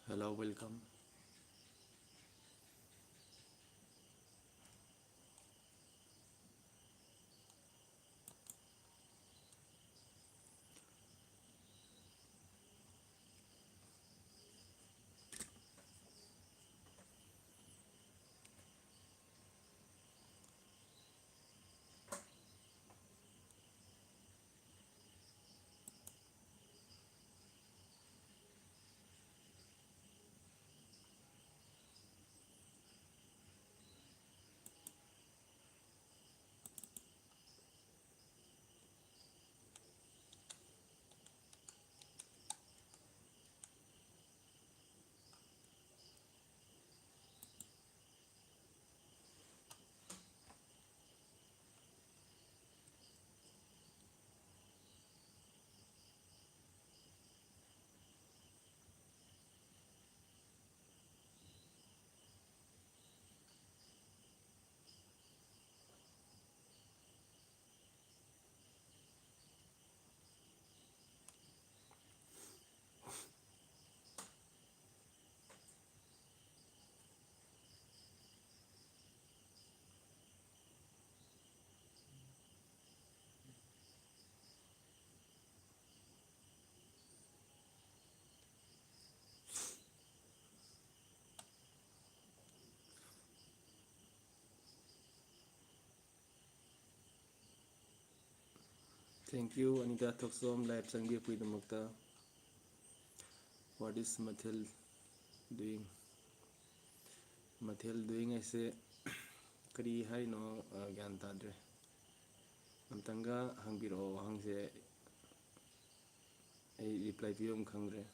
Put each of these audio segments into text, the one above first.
Hello, welcome. Thank you, Anita Toksom, live Sangi Kuidamukta. What is Mathil doing? Mathil doing I say Kari Hari no Gantadre. Amtanga Hangiro Hangse a reply to you Kangre.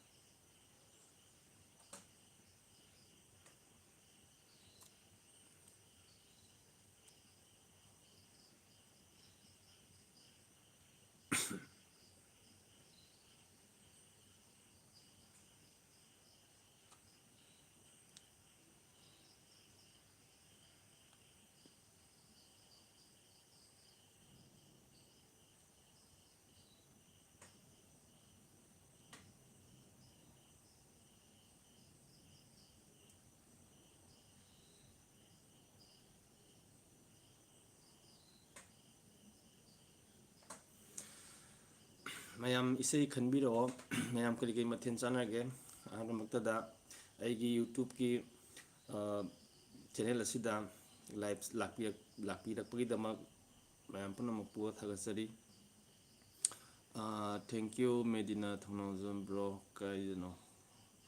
Mayam isay Khanbiro, Mayam Kali Mathin Sanage, Ahamaktada, Aigi YouTube ki channel Asida, live Laki Pagidama, Mayam Punamapu Hagasari. Thank you, Medina Thonozum bro, Kaidano.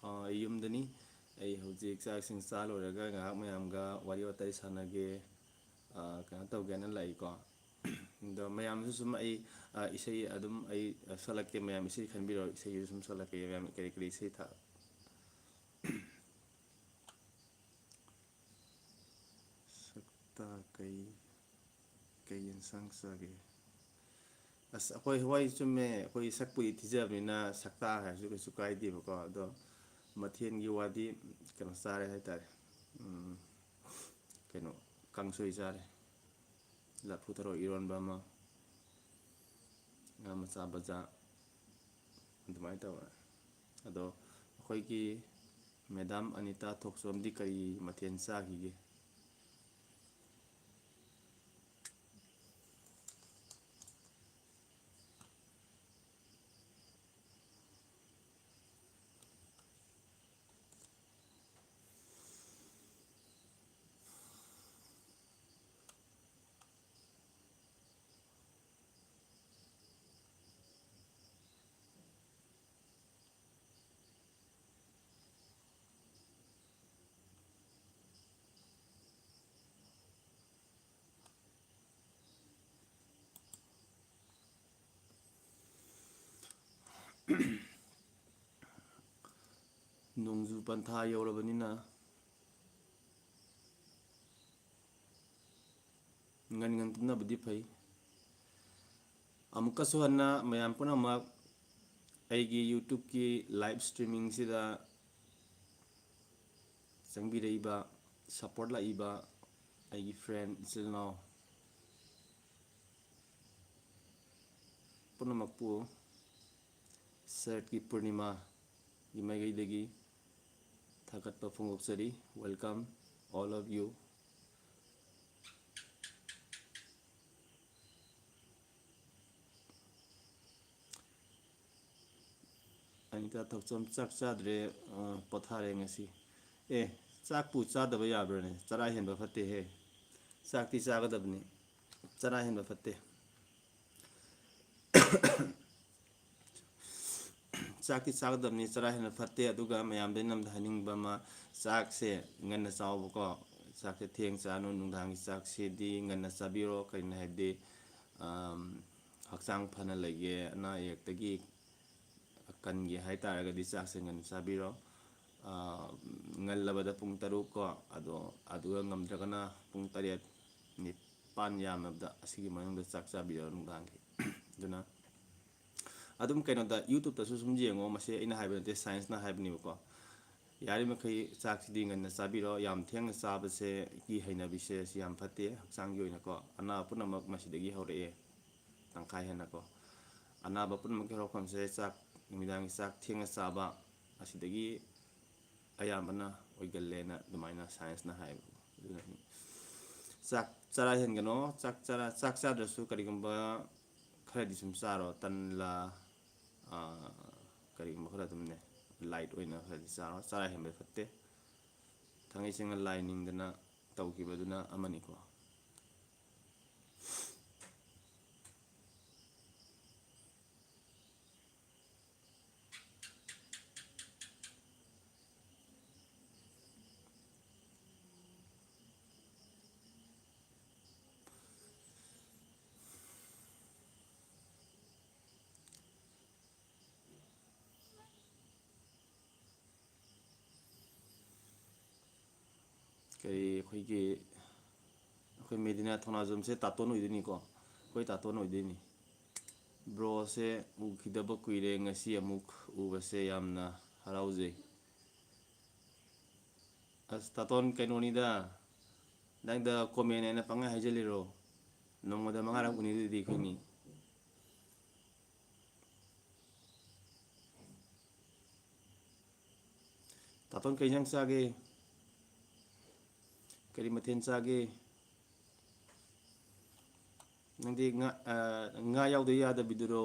Yumdani, a Hoji exacting style or a gang, Mayamga, Wariota Sanage, Kanato Gana Laiko. The Mayam Sum I say Adam I Salake Mayam say can be say some Salake Kari Sita. Sakta Kayan Sangsage. As a boy, why to me, why Sakui Tizabina, Sakta has you to guide you, though Matian Yuadi can start at that. Kano Kangso Izare. La Putaro Iron Bama. Ngamasabaza ꯑꯗꯨꯃꯥꯏꯅ ꯇꯧꯔꯦ ꯑꯗꯣ ꯑꯩꯈꯣꯏꯒꯤ madam Anita ꯊꯣꯛꯆꯣꯝꯗꯤ ꯀꯔꯤ ꯃꯊꯦꯜ ꯆꯥꯈꯤꯒꯦ ꯅꯣꯡꯖꯨ ꯄꯟꯊꯥ ꯌꯧꯔꯕꯅꯤꯅ ꯉꯟ ꯇꯨꯝꯅꯕꯗꯤ ꯐꯩ ꯑꯃꯨꯛꯀꯁꯨ ꯍꯟꯅ ꯃꯌꯥꯝ ꯄꯨꯝꯅꯃꯛ ꯑꯩꯒꯤ ꯌꯨꯇ꯭ꯌꯨꯕꯀꯤ ꯂꯥꯏꯚ ꯁ꯭ꯇ꯭ꯔꯤꯃꯤꯡꯁꯤꯗ ꯆꯪꯕꯤꯔꯛꯏꯕ ꯁꯞꯄꯣꯔꯠ ꯂꯥꯛꯏꯕ ꯑꯩꯒꯤ ꯐ꯭ꯔꯦꯟ ꯏꯆꯤꯜ ꯏꯅꯥꯎ ꯄꯨꯝꯅꯃꯛꯄꯨ ꯁꯔꯠꯀꯤ ꯄꯨꯔꯅꯤꯃꯥꯒꯤ ꯃꯥꯏꯀꯩꯗꯒꯤ थागतपा फोंदोक्चरी welcome all of you Anita Thokchom चाक चाद्रे पोथारे ngasi ए चाक पु चादब याब्रने चरा हेनबा फते हे चाकती चागदबनी चरा हेनबा फते चाकती चागदबनी चरा हेनबा फते अदुगा मयामदे नमदा हनिंगबा मा चाक से ngana चावबको चाक से थेंग चानो नुंदांगी चाक से दी ngana चाबिरो करिना हेदे हक्चांग फना लगे अना एकतगी कनगे हाइतारगदी चाक से ngana चाबिरो ngallabada pung taruk ko ado aduga ngamdragana pung tariat ni pan yamabda asigi manungda chak chabiro nungdangi duna adum kainoda youtube ta su sum jengo mase ina haibante science na haibni ko yari makai chak sidi nganna chabiro yam theng chabase ki haina bise si yam phate hakchang yoina ko ana punamak masidagi hore tangkai hena ko ana ba punamak rokham se chak midang chak theng chaba asidagi ayamana oigalena dumaina science na hai chak chara hen gano chak chara su karigamba khara disum charo tan la karigamba khara dumne light oina khara di chara hen be fatte thangai singa lining dana tawkibaduna amani ko kay khoi medina thona zum se taton oidini ko khoi taton oidini bro se ukhidaba kuire ngasi amuk ubase yamna harauje as taton kainoni da nang da comment ena panga hajeliro nomoda mangara uni di khini taton kainang sage kari maten sage nangdi nga yaudda yada biduro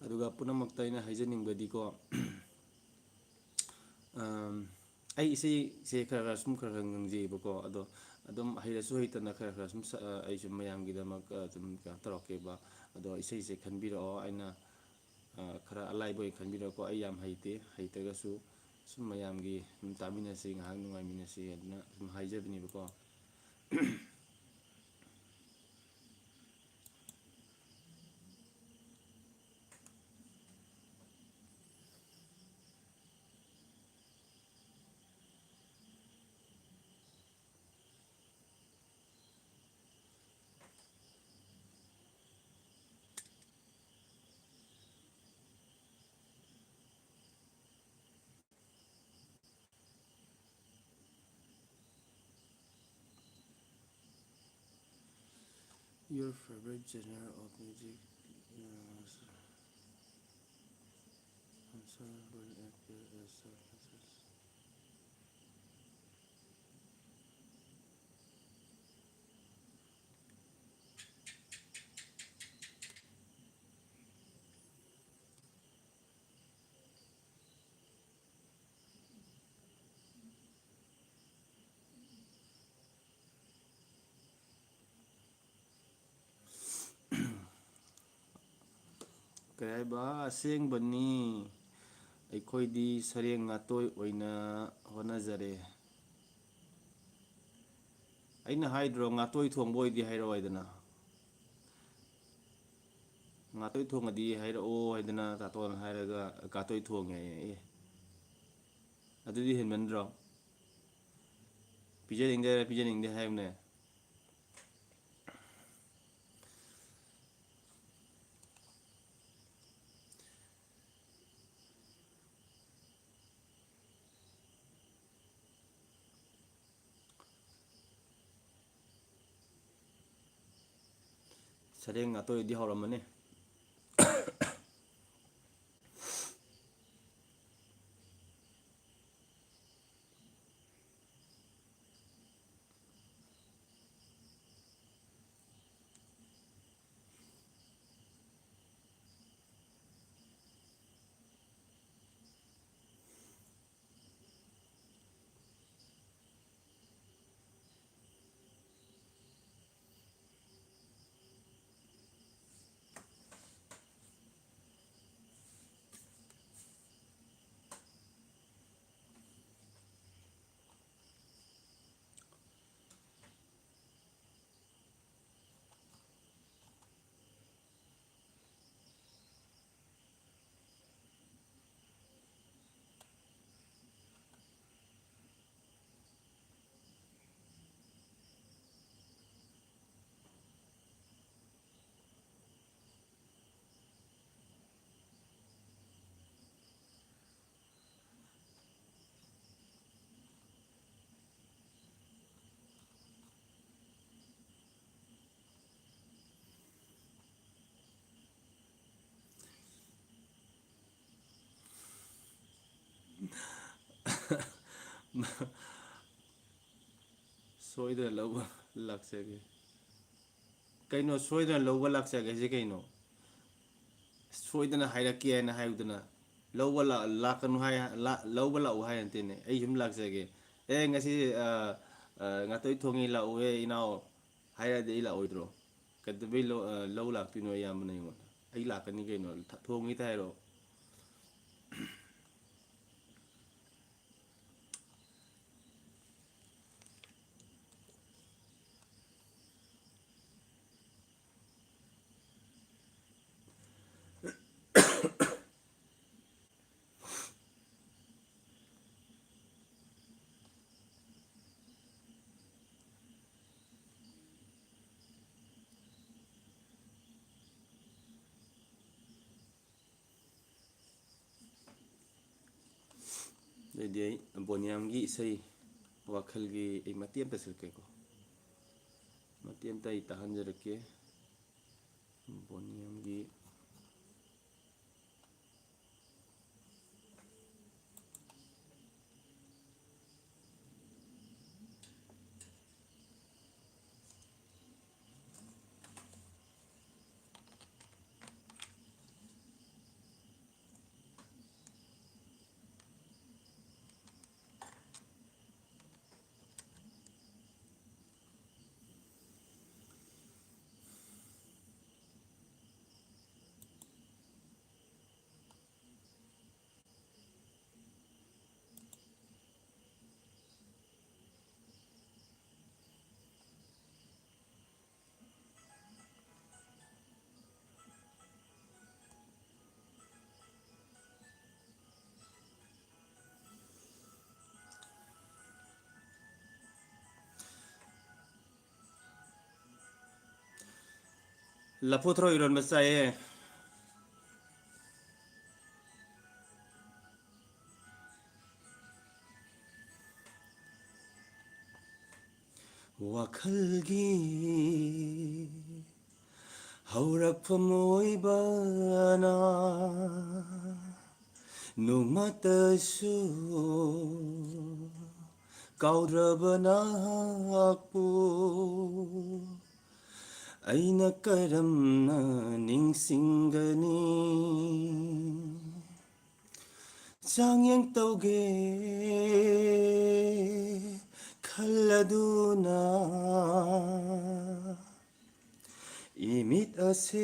aduga punamakta ina haijaningbadi ko ai isi se khara sum khara ngangji bako ado adum haira su hitana khara sum ai sum mayamgi damak tum ka taroke ba ado isi se khanbiro aina khara alai boy khanbiro ko ai yam haite haitaga su sum mayamgi tamina se ngahang nungai mina se adna sum haijabni bako your favorite genre of music answer will appear as surfaces kaya ba aseng bani ꯑꯩꯈꯣꯏꯗꯤ ꯁꯔꯦꯡ ꯉꯥꯇꯣꯏ ꯑꯣꯏꯅ ꯍꯣꯠꯅꯖꯔꯦ ꯑꯩꯅ ꯍꯥꯏꯗ꯭ꯔꯣ ꯉꯥꯇꯣꯏ ꯊꯣꯡꯕ ꯑꯣꯏꯗꯤ ꯍꯥꯏꯔꯛꯑꯣꯏꯗꯅ ꯉꯥꯇꯣꯏ ꯊꯣꯡꯉꯗꯤ ꯍꯥꯏꯔꯛꯑꯣ ꯍꯥꯏꯗꯅ ꯇꯥꯇꯣꯅ ꯍꯥꯏꯔꯒ ꯉꯥꯇꯣꯏ ꯊꯣꯡꯉꯦ ꯑꯦ ꯑꯗꯨꯗꯤ ꯍꯦꯟꯃꯟꯗ꯭ꯔꯣ ꯄꯤꯖꯅꯤꯡꯗꯦ ꯄꯤꯖꯅꯤꯡꯗꯦ ꯍꯥꯏꯕꯅꯦ ꯁꯔꯦꯡ ꯉꯥꯇꯣꯏꯗꯤ ꯍꯧꯔꯝꯃꯅꯤ ꯁꯣꯏꯗꯅ ꯂꯧꯕ ꯂꯥꯛꯆꯒꯦ ꯀꯩꯅꯣ ꯁꯣꯏꯗꯅ ꯂꯧꯕ ꯂꯥꯛꯆꯒꯦ ꯍꯥꯏꯁꯦ ꯀꯩꯅꯣ ꯁꯣꯏꯗꯅ ꯍꯥꯏꯔꯛꯀꯦ ꯍꯥꯏꯅ ꯍꯥꯏꯕꯗꯨꯅ ꯂꯧꯕ ꯂꯥꯛꯀꯅꯨ ꯍꯥꯏ ꯂꯧꯕ ꯂꯥꯛꯎ ꯍꯥꯏ ꯅꯠꯇꯦꯅꯦ ꯑꯩ ꯁꯨꯝ ꯂꯥꯛꯆꯒꯦ ꯑꯦ ꯉꯁꯤ ꯉꯥꯇꯣꯏ ꯊꯣꯡꯉꯤ ꯂꯥꯛꯎꯍꯦ ꯏꯅꯥꯎ ꯍꯥꯏꯔꯛꯑꯗꯤ ꯑꯩ ꯂꯥꯛꯑꯣꯏꯗ꯭ꯔꯣ ꯀꯩꯗꯧꯕꯩ ꯂꯧ ꯂꯥꯛꯇꯣꯏꯅꯣ ꯑꯌꯥꯝꯕꯅ ꯑꯩꯉꯣꯟꯗ ꯑꯩ ꯂꯥꯛꯀꯅꯤ ꯀꯩꯅꯣ ꯊꯣꯡꯉꯤꯇ ꯍꯥꯏꯔꯛꯑꯣ ꯑꯗꯨꯗꯤ ꯑꯩ ꯕꯣꯅꯤꯌꯥꯝꯒꯤ ꯏꯁꯩ ꯋꯥꯈꯜꯒꯤ ꯑꯩ ꯃꯇꯦꯛ ꯑꯃꯇ ꯁꯛꯀꯦꯀꯣ ꯃꯇꯦꯛ ꯑꯃꯇ ꯑꯩ ꯇꯥꯍꯟꯖꯔꯛꯀꯦ ꯕꯣꯅꯤꯌꯝꯒꯤ ꯂꯐꯨꯊꯔꯣ ꯏꯔꯣꯟꯕ ꯆꯥꯏꯌꯦ ꯋꯥꯈꯜꯒꯤ ꯍꯧꯔꯛꯐꯝ ꯑꯣꯏꯕꯅ ꯅꯣꯡꯃꯇꯁꯨ ꯀꯥꯎꯗ꯭ꯔꯕ ꯅꯍꯥꯛꯄꯨ ꯑꯩꯅ ꯀꯔꯝꯅ ꯅꯤꯡꯁꯤꯡꯒꯅꯤ ꯆꯥꯡꯌꯦꯡ ꯇꯧꯒꯦ ꯈꯜꯂꯗꯨꯅ 이밋 아세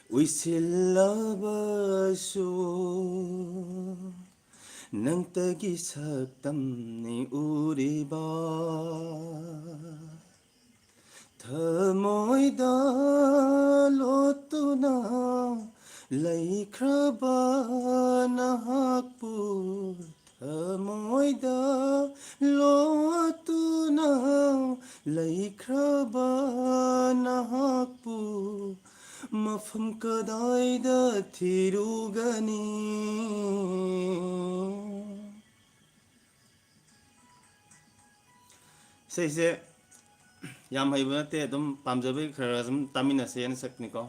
위실라바쇼 낭떠기 삭담니 우리바 ꯊꯃꯣꯏꯗ ꯂꯣꯠꯇꯨꯅ ꯂꯩꯈ꯭ꯔꯕ ꯅꯍꯥꯛꯄꯨ ꯊꯃꯣꯏꯗ ꯂꯣꯠꯇꯨꯅ ꯂꯩꯈ꯭ꯔꯕ ꯅꯍꯥꯛꯄꯨ ꯃꯐꯝ ꯀꯗꯥꯏꯗ ꯊꯤꯔꯨꯒꯅꯤ ꯏꯁꯩꯁꯦ ꯌꯥꯝ ꯍꯩꯕ ꯅꯠꯇꯦ ꯑꯗꯨꯝ ꯄꯥꯝꯖꯕꯩ ꯈꯔ ꯑꯗꯨꯝ ꯇꯥꯃꯤꯟꯅꯁꯦꯅ ꯁꯛꯅꯤꯀꯣ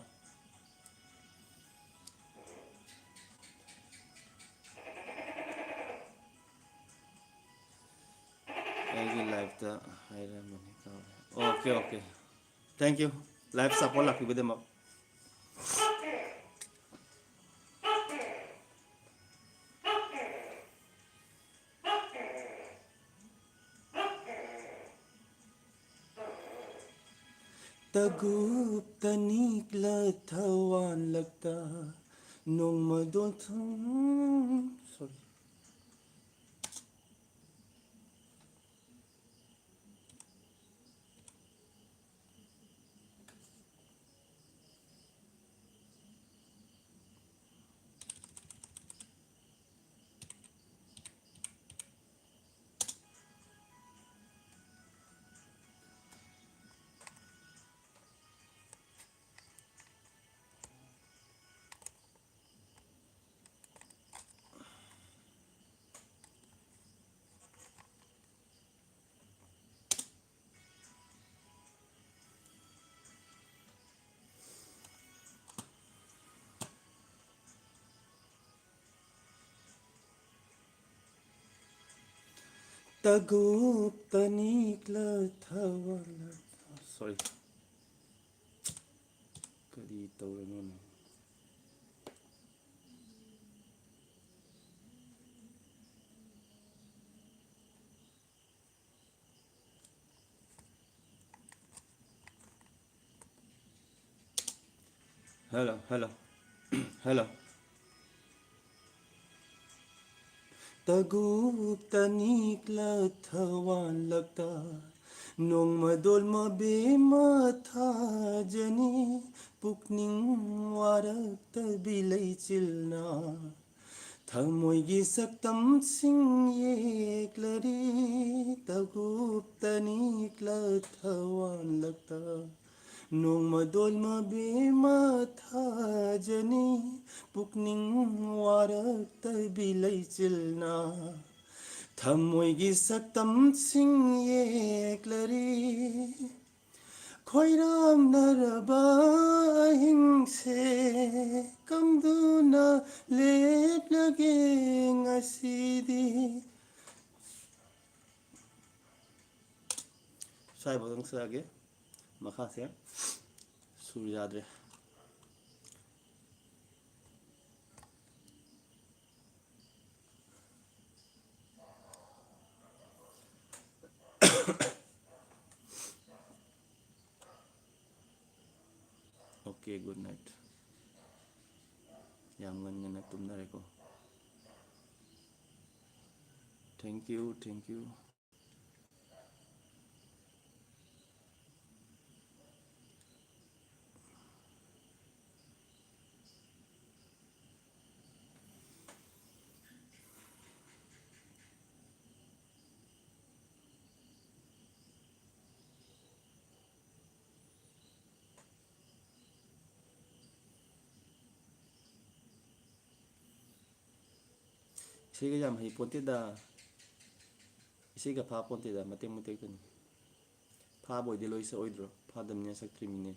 ꯑꯩꯒꯤ ꯂꯥꯏꯐꯇ ꯍꯥꯏꯔꯝꯕꯅꯤ okay okay thank you life support ꯂꯥꯛꯄꯤꯕꯗꯃꯛ तगुप तनिकला थवान लगता नोंमदो सॉरी तगुप तनिकला थवान लगता सॉरी करी तौरनो हेलो हेलो हेलो तगुप तनिकला थवान लगता नोंमदोल मबेमा थाजनी पुकनिंग वारक बिलै चिलना थमोइगी सक्तमसिंग येक्लरी तगुप तनिकला थवान लगता नोंमदोल मबेमा थाजनी पुकनिंग वारक बिलै चिलना थमोइगी सक्तमसिंग येक्लरी ꯈꯣꯏꯔꯥꯡꯅꯔꯕ ꯑꯍꯤꯡꯁꯦ ꯀꯝꯗꯨꯅ ꯂꯦꯞꯂꯒꯦ ꯉꯁꯤꯗꯤ ꯁ꯭ꯋꯥꯏꯐꯥꯎꯗꯪ ꯁꯛꯑꯒꯦ ꯃꯈꯥꯁꯦ ꯁꯨꯔ ꯌꯥꯗ꯭ꯔꯦ ओके गुड नाइट ꯌꯥꯝ ꯉꯟꯅ ꯇꯨꯝꯅꯔꯦꯀꯣ थैंक यू थैंक यू इसीगा याम हई पोतेदा इसीगा फा पोतेदा मतेक मतेक तनी फा बोइदे लोइसा ओइद्रो फादमने सक्त्रिमिने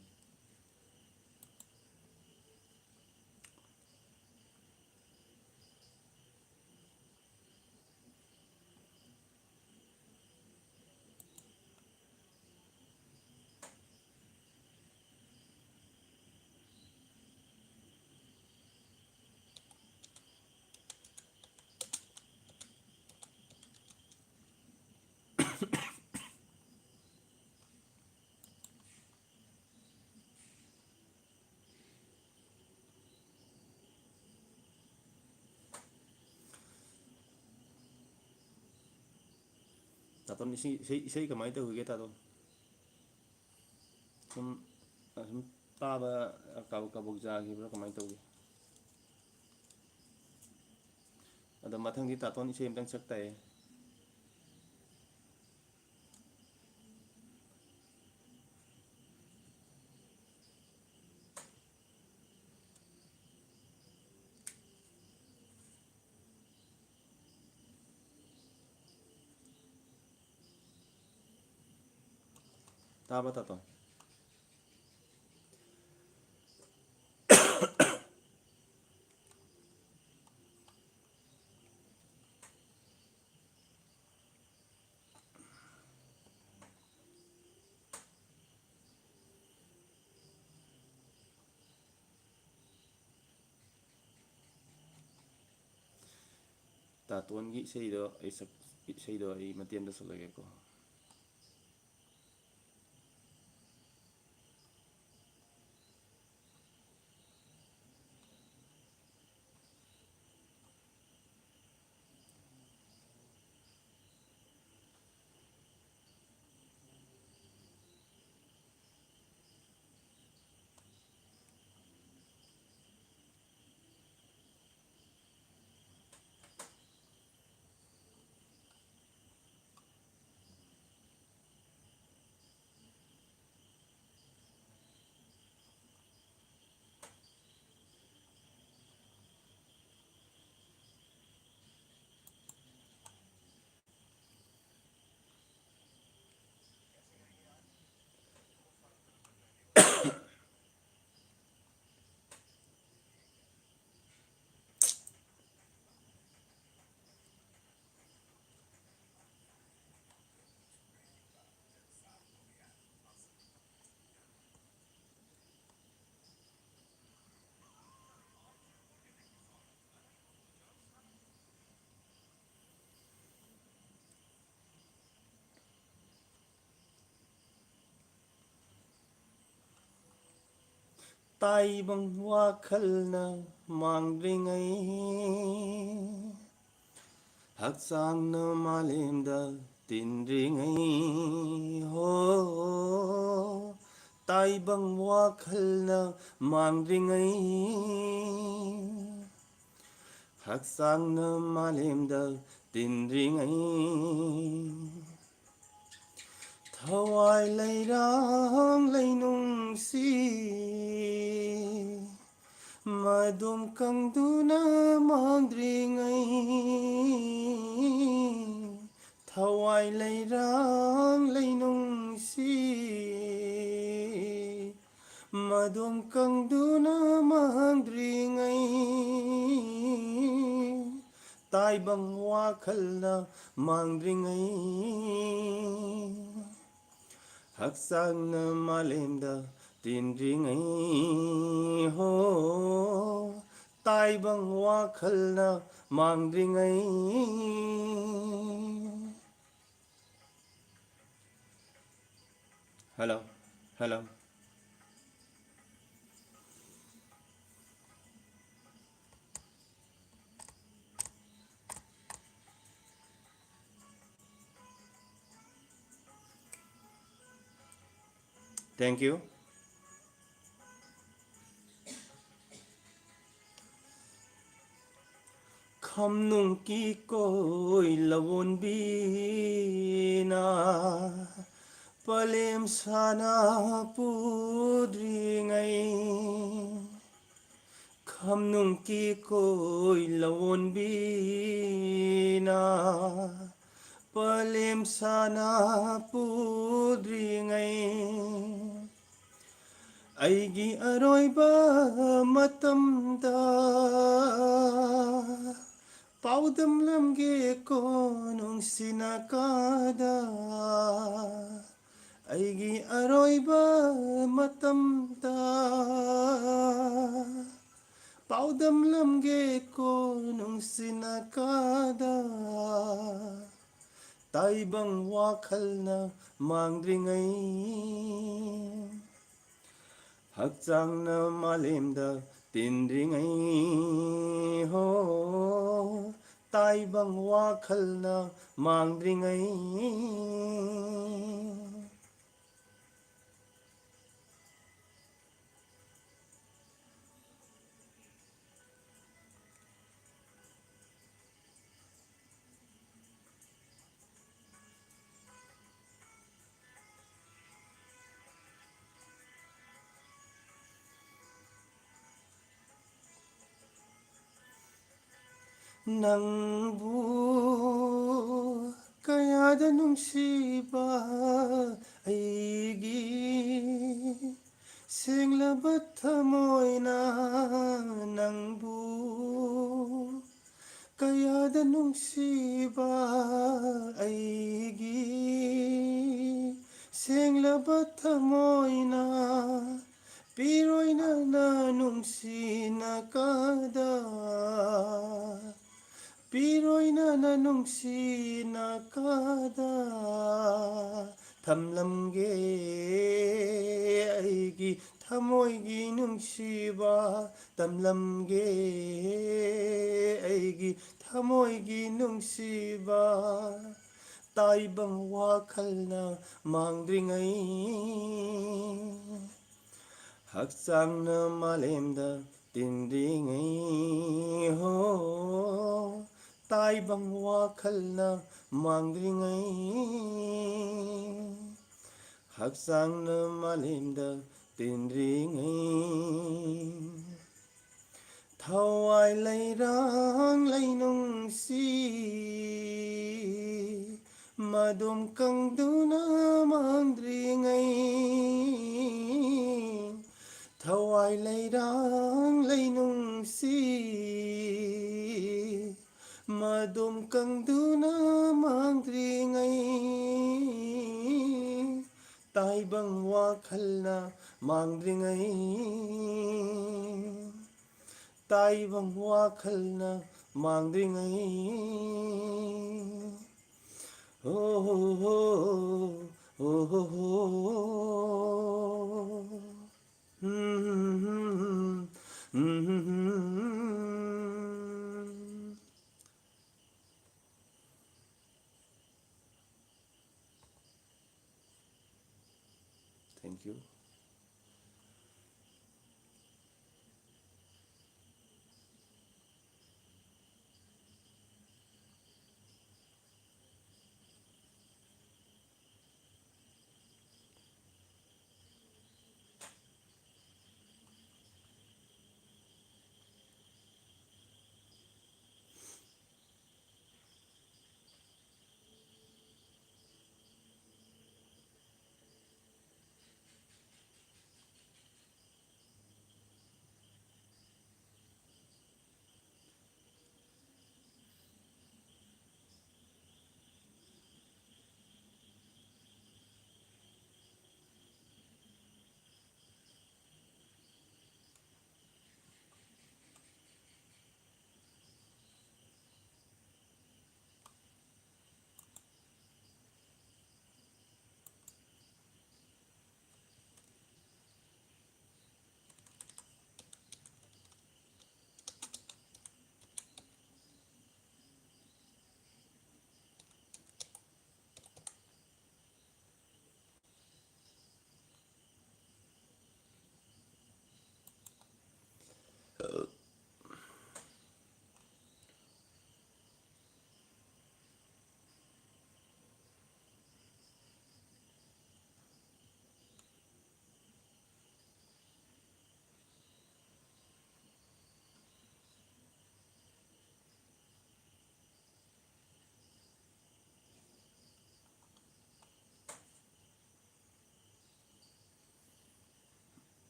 तातो इसी इसी इसी कमाई तो हुई तातो ꯁꯨꯝ ꯁꯨꯝ ꯇꯥꯕ ꯀꯕꯛ ꯀꯕꯛ ꯖꯥꯈꯤꯕ꯭ꯔꯥ ꯀꯃꯥꯏꯅ ꯇꯧꯒꯦ? ꯑꯗꯣ ꯃꯊꯪꯗꯤ ꯇꯥꯇꯣꯟ ꯏꯁꯩ ꯑꯃꯇꯪ ꯁꯛ ꯇꯥꯏꯌꯦ꯫ ꯇꯥꯕ꯭ꯔꯥ ꯇꯥꯇꯣꯟ? ꯇꯥꯇꯣꯟꯒꯤ ꯏꯁꯩꯗꯣ ꯑꯩ ꯃꯇꯦꯛ ꯑꯃꯇ ꯁꯛꯂꯛꯒꯦꯀꯣ꯫ ꯇꯥꯏꯕꯪ ꯋꯥꯈꯜꯅ ꯃꯥꯡꯗ꯭ꯔꯤꯉꯩ, ꯍꯛꯆꯥꯡꯅ ꯃꯥꯂꯦꯝꯗ ꯇꯤꯟꯗ꯭ꯔꯤꯉꯩ ꯍꯣ, ꯇꯥꯏꯕꯪ ꯋꯥꯈꯜꯅ ꯃꯥꯡꯗ꯭ꯔꯤꯉꯩ, ꯍꯛꯆꯥꯡꯅ ꯃꯥꯂꯦꯝꯗ ꯇꯤꯟꯗ꯭ꯔꯤꯉꯩ, ꯊꯋꯥꯏ ꯂꯩꯔꯥꯡ ꯂꯩꯅꯨꯡꯁꯤ ꯃꯗꯨꯝ ꯀꯪꯗꯨꯅ ꯃꯥꯡꯗ꯭ꯔꯤꯉꯩ, ꯊꯋꯥꯏ ꯂꯩꯔꯥꯡ ꯂꯩꯅꯨꯡꯁꯤ ꯃꯗꯨꯝ ꯀꯪꯗꯨꯅ ꯃꯥꯡꯗ꯭ꯔꯤꯉꯩ, ꯇꯥꯏꯕꯪ ꯋꯥꯈꯜꯅ ꯃꯥꯡꯗ꯭ꯔꯤꯉꯩ, ꯍꯛꯆꯥꯡꯅ ꯃꯥꯂꯦꯝꯗ ꯇꯤꯟꯗ꯭ꯔꯤꯉꯩ ꯍꯣ, ꯇꯥꯏꯕꯪ ꯋꯥꯈꯜꯅ ꯃꯥꯡꯗ꯭ꯔꯤꯉꯩ꯫ Hello hello thank you. ꯈꯝꯅꯨꯡꯀꯤ ꯀꯣꯏ ꯂꯧꯋꯣꯟꯕꯤꯅ ꯄꯂꯦꯝ ꯁꯥꯅ ꯄꯨꯗ꯭ꯔꯤꯉꯩ, ꯈꯝꯅꯨꯡꯀꯤ ꯀꯣꯏ ꯂꯧꯋꯣꯟꯕꯤꯅ ꯄꯂꯦꯝ ꯁꯥꯅ ꯄꯨꯗ꯭ꯔꯤꯉꯩ, ꯑꯩꯒꯤ ꯑꯔꯣꯏꯕ ꯃꯇꯝꯗ ꯄꯥꯎꯗꯝꯂꯝꯒꯦꯀꯣ ꯅꯨꯡꯁꯤꯅ ꯀꯥꯗ, ꯑꯩꯒꯤ ꯑꯔꯣꯏꯕ ꯃꯇꯝꯗ ꯄꯥꯎꯗꯝꯂꯝꯒꯦꯀꯣ ꯅꯨꯡꯁꯤꯅꯀꯥꯗ, ꯇꯥꯏꯕꯪ ꯋꯥꯈꯜꯅ ꯃꯥꯡꯗ꯭ꯔꯤꯉꯩ, ꯍꯛꯆꯥꯡꯅ ꯃꯥꯂꯦꯝꯗ ꯇꯤꯟꯗ꯭ꯔꯤꯉꯩ ꯍꯣ, ꯇꯥꯏꯕꯪ ꯋꯥꯈꯜꯅ ꯃꯥꯡꯗ꯭ꯔꯤꯉꯩ꯫ ꯅꯪꯕꯨ ꯀꯌꯥꯗ ꯅꯨꯡꯁꯤꯕ ꯑꯩꯒꯤ ꯁꯦꯡꯂꯕ ꯊꯃꯣꯏꯅ ꯅꯪꯕꯨ ꯀꯌꯥꯗ ꯅꯨꯡꯁꯤꯕ ꯑꯩꯒꯤ ꯁꯦꯡꯂꯕ ꯊꯃꯣꯏꯅ ꯄꯤꯔꯣꯏꯅꯅ ꯅꯨꯡꯁꯤꯅꯀꯗ ꯄꯤꯔꯣꯏꯅꯅ ꯅꯨꯡꯁꯤꯅꯀꯗ ꯊꯝꯂꯝꯒꯦ ꯑꯩꯒꯤ ꯊꯃꯣꯏꯒꯤ ꯅꯨꯡꯁꯤꯕ ꯇꯝꯂꯝꯒꯦ ꯑꯩꯒꯤ ꯊꯃꯣꯏꯒꯤ ꯅꯨꯡꯁꯤꯕ ꯇꯥꯏꯕꯪ ꯋꯥꯈꯜꯅ ꯃꯥꯡꯗ꯭ꯔꯤꯉꯩ ꯍꯛꯆꯥꯡꯅ ꯃꯥꯂꯦꯝꯗ ꯇꯤꯟꯗ꯭ꯔꯤꯉꯩ ꯍꯣ ꯇꯥꯏꯕꯪ ꯋꯥꯈꯜꯅ ꯃꯥꯡꯗ꯭ꯔꯤꯉꯩ ꯍꯛꯆꯥꯡꯅ ꯃꯥꯂꯦꯝꯗ ꯇꯤꯟꯗ꯭ꯔꯤꯉꯩ ꯊꯋꯥꯏ ꯂꯩꯔꯥꯡ ꯂꯩꯅꯨꯡꯁꯤ ꯃꯗꯨꯝ ꯀꯪꯗꯨꯅ ꯃꯥꯡꯗ꯭ꯔꯤꯉꯩ ꯊꯋꯥꯏ ꯂꯩꯔꯥꯡ ꯂꯩꯅꯨꯡꯁꯤ ꯃꯗꯨꯝ ꯀꯪꯗꯨꯅ ꯃꯥꯡꯗ꯭ꯔꯤꯉꯩ ꯇꯥꯏꯕꯪ ꯋꯥꯈꯜꯅ ꯃꯥꯡꯗ꯭ꯔꯤꯉꯩ ꯇꯥꯏꯕꯪ ꯋꯥꯈꯜꯅ ꯃꯥꯡꯗ꯭ꯔꯤꯉꯩ ꯍꯣ ꯍꯣ ꯍꯣ ꯍꯣ ꯍꯣ ꯍꯣ Thank you.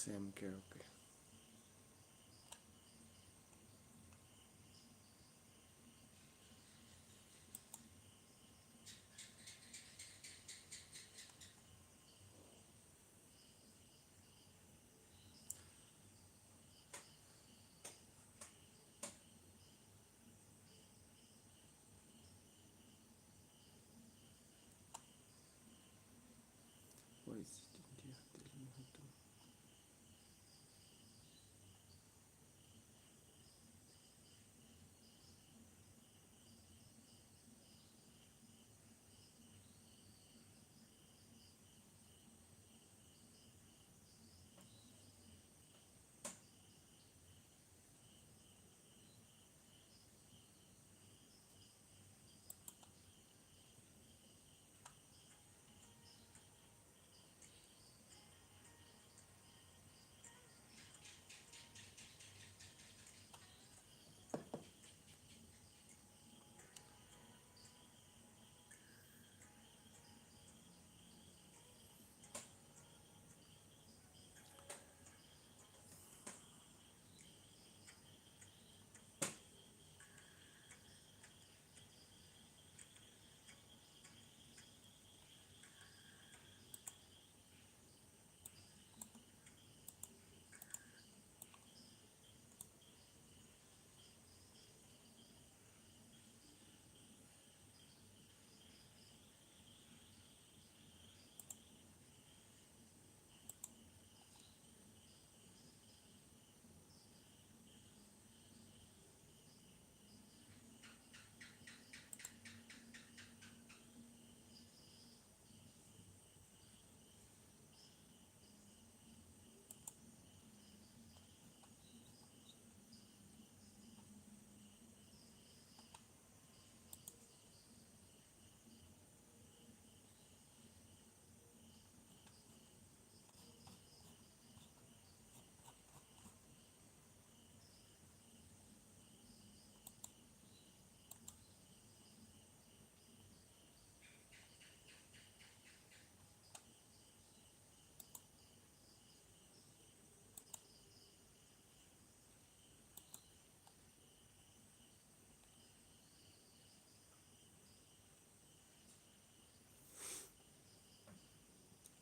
Same karaoke. What is it? India, Delhi, Mahatma.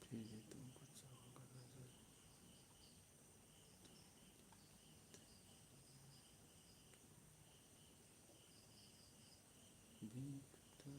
फिर तुम कुछ होगा नजर दिखता.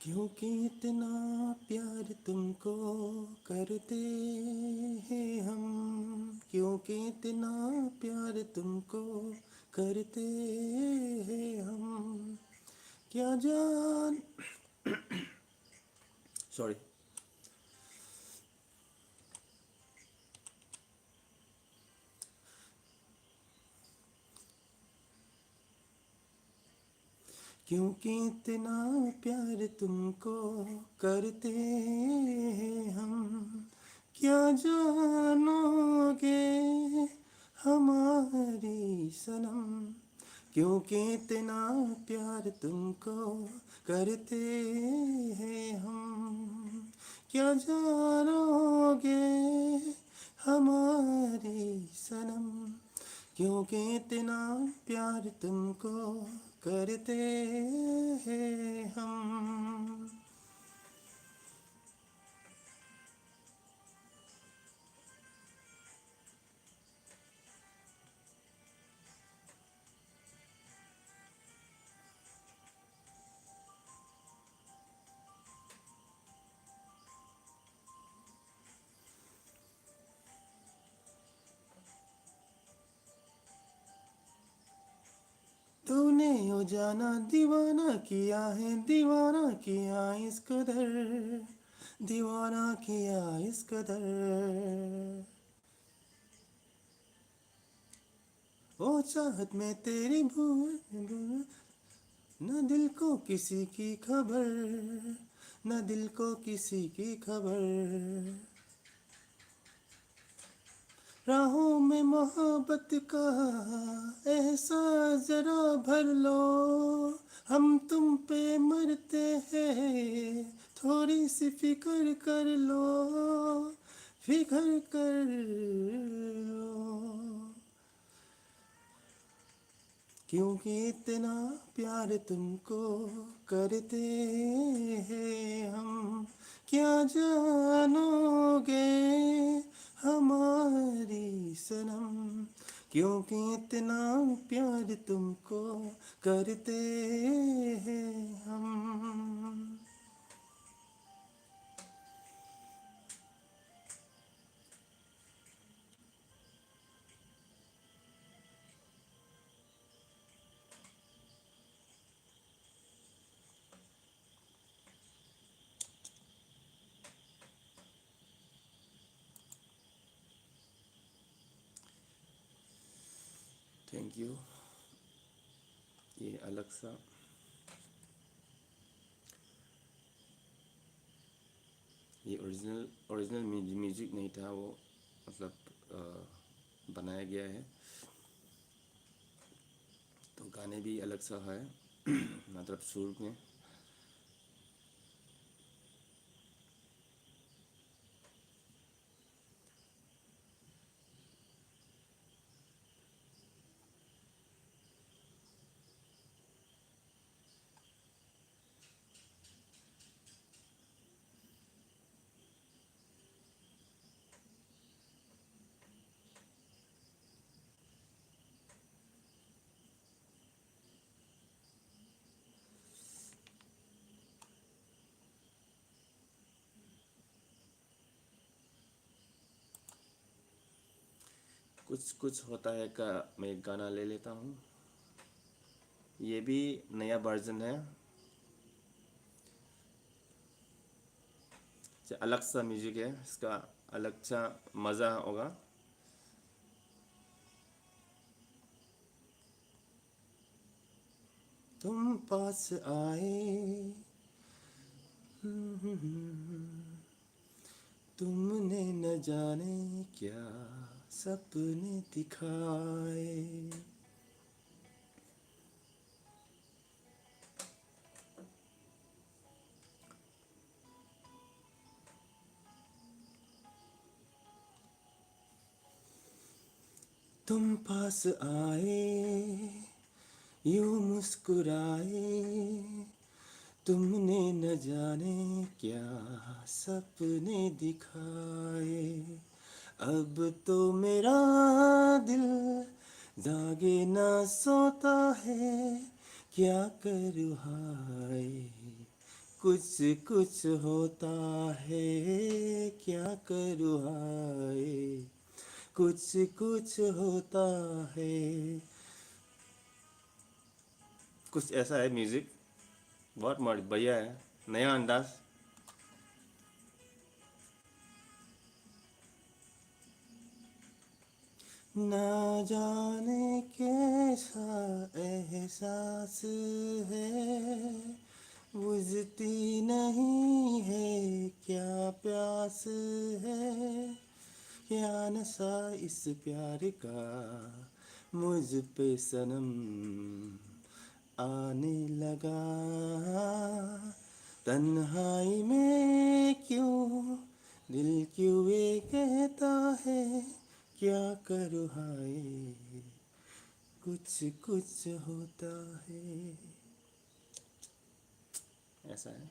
क्योंकि इतना प्यार तुमको करते हैं हम, क्योंकि इतना प्यार तुमको करते हैं हम, क्या जान. सॉरी. क्योंकि इतना प्यार तुमको करते हैं हम, क्या जानोगे हमारी सनम. क्योंकि इतना प्यार तुमको करते हैं हम, क्या जानोगे हमारी सनम. क्योंकि इतना प्यार तुमको करते हैं हम. तूने ओ जाना दीवाना किया है, दीवाना किया इस कदर, दीवाना किया इस कदर। ओ चाहत में तेरी भूल भूल, न दिल को किसी की खबर, न दिल को किसी की खबर। राहों में मोहब्बत का एहसास जरा भर लो, हम तुम पे मरते हैं, थोड़ी सी फिक्र कर लो, फिक्र कर लो। क्योंकि इतना प्यार तुमको करते हैं हम, क्या जानोगे हमारी सनम। क्योंकि इतना प्यार तुमको करते हैं हम। Thank you. ये अलग सा ये ओरिजिनल ओरिजिनल म्यूजिक नहीं था वो, मतलब बनाया गया है, तो गाने भी अलग सा है मतलब सुर में। कुछ कुछ होता है का मैं एक गाना ले लेता हूँ। ये भी नया वर्जन है, अलग सा म्यूजिक है इसका, अलग सा मज़ा होगा। तुम पास आए, तुमने न जाने क्या सपने दिखाए। तुम पास आए, यूं मुस्कुराए, तुमने न जाने क्या सपने दिखाए। अब तो मेरा दिल जागे ना सोता है, क्या करूँ हाय, कुछ कुछ होता है, क्या करूँ हाय, कुछ कुछ होता है। कुछ ऐसा है म्यूज़िक, बहुत बढ़िया है, नया अंदाज। ना जाने कैसा एहसास है, बुझती नहीं है क्या प्यास है, क्या नशा इस प्यार का मुझ पे सनम आने लगा। तन्हाई में क्यों दिल क्यों ये कहता है, क्या करूँ हाय, कुछ कुछ होता है। ऐसा है।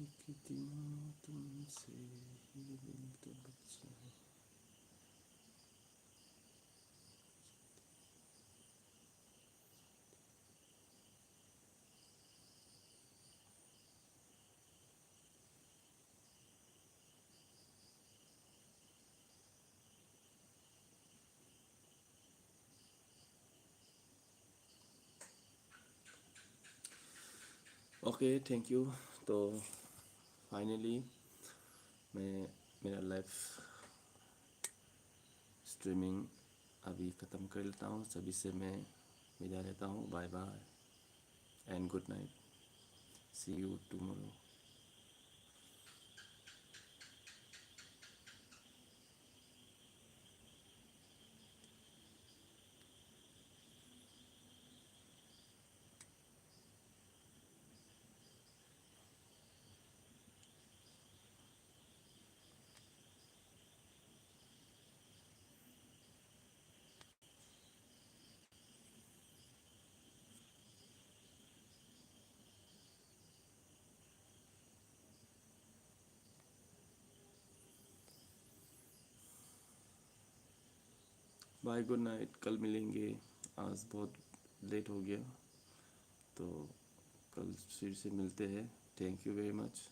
कितना तुमसे ही दिल तो बच्चा है। Okay, thank you. तो फाइनली मैं मेरा लाइव स्ट्रीमिंग अभी ख़त्म कर लेता हूँ। सभी से मैं विदा लेता हूँ। Bye bye and good night. See you tomorrow. Bye, good night. कल मिलेंगे। आज बहुत लेट हो गया, तो कल फिर से मिलते हैं। Thank you very much.